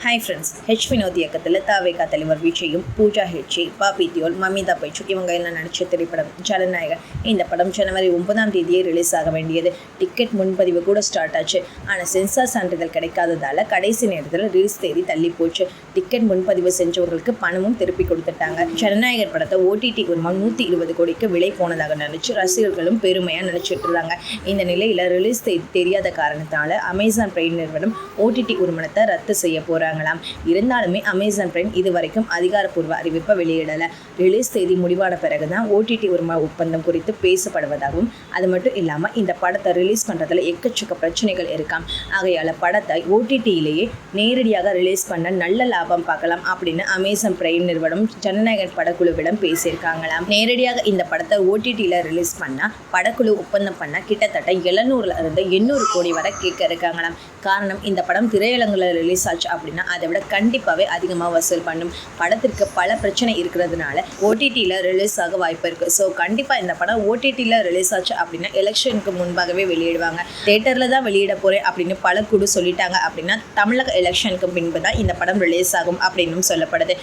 Hi friends, Vinod இயக்கத்தில் தவேகா தலைவர் விஜயும், பூஜா ஹெச்சி, பாபி தியோல், மமிதா பைச்சு இவங்க எல்லாம் நடித்த திரைப்படம் ஜனநாயகன். இந்த படம் ஜனவரி 9 ரிலீஸ் ஆக வேண்டியது. டிக்கெட் முன்பதிவு கூட ஸ்டார்ட் ஆச்சு. ஆனால் சென்சார் சான்றிதழ் கிடைக்காததால் கடைசி நேரத்தில் ரிலீஸ் தேதி தள்ளி போச்சு. டிக்கெட் முன்பதிவு செஞ்சவர்களுக்கு பணமும் திருப்பி கொடுத்துட்டாங்க. ஜனநாயகன் படத்தை ஓடிடி உரிமம் 120 கோடிக்கு விலை போனதாக நினைச்சு ரசிகர்களும் பெருமையாக நினைச்சிட்டு இருந்தாங்க. இந்த நிலையில் ரிலீஸ் தேதி தெரியாத காரணத்தால் அமேசான் பிரைம் நிறுவனம் ஓடிடி உரிமத்தை ரத்து செய்ய போகிறாங்க. இருந்தாலுமே அமேசான் பிரைம் இதுவரைக்கும் அதிகாரப்பூர்வ அறிவிப்பை வெளியிடல. ரிலீஸ் தேதி முடிவான பிறகுதான் ஓடிடி உரிம ஒப்பந்தம் குறித்து பேசப்படுவதாகவும், அது மட்டும் இல்லாமல் இந்த படத்தை ரிலீஸ் பண்றதுல எக்கச்சக்க பிரச்சனைகள் இருக்காம். ஆகையால படத்தை ஓடிடியிலேயே நேரடியாக ரிலீஸ் பண்ண நல்ல லாபம் பார்க்கலாம் அப்படின்னு அமேசான் பிரைம் நிறுவனம் ஜனநாயகன் படக்குழுவிடம் பேசியிருக்காங்களாம். நேரடியாக இந்த படத்தை ஓடிடியில ரிலீஸ் பண்ணா படக்குழு ஒப்பந்தம் பண்ண கிட்டத்தட்ட 700 இருந்து 800 கோடி வரை கேட்க இருக்காங்களாம். காரணம், இந்த படம் திரையரங்குல ரிலீஸ் ஆச்சு அப்படின்னா அதை விட கண்டிப்பாகவே அதிகமாக வசூல் பண்ணும். படத்திற்கு பல பிரச்சனை இருக்கிறதுனால ஓடிடியில் ரிலீஸ் ஆக வாய்ப்பு இருக்குது. ஸோ கண்டிப்பாக இந்த படம் ஓடிடியில் ரிலீஸ் ஆச்சு அப்படின்னா எலெக்ஷனுக்கு முன்பாகவே வெளியிடுவாங்க. தியேட்டரில் தான் வெளியிட போகிறேன் அப்படின்னு பல குழு சொல்லிட்டாங்க அப்படின்னா தமிழக எலெக்ஷனுக்கு பின்பு தான் இந்த படம் ரிலீஸ் ஆகும் அப்படின்னு சொல்லப்படுது.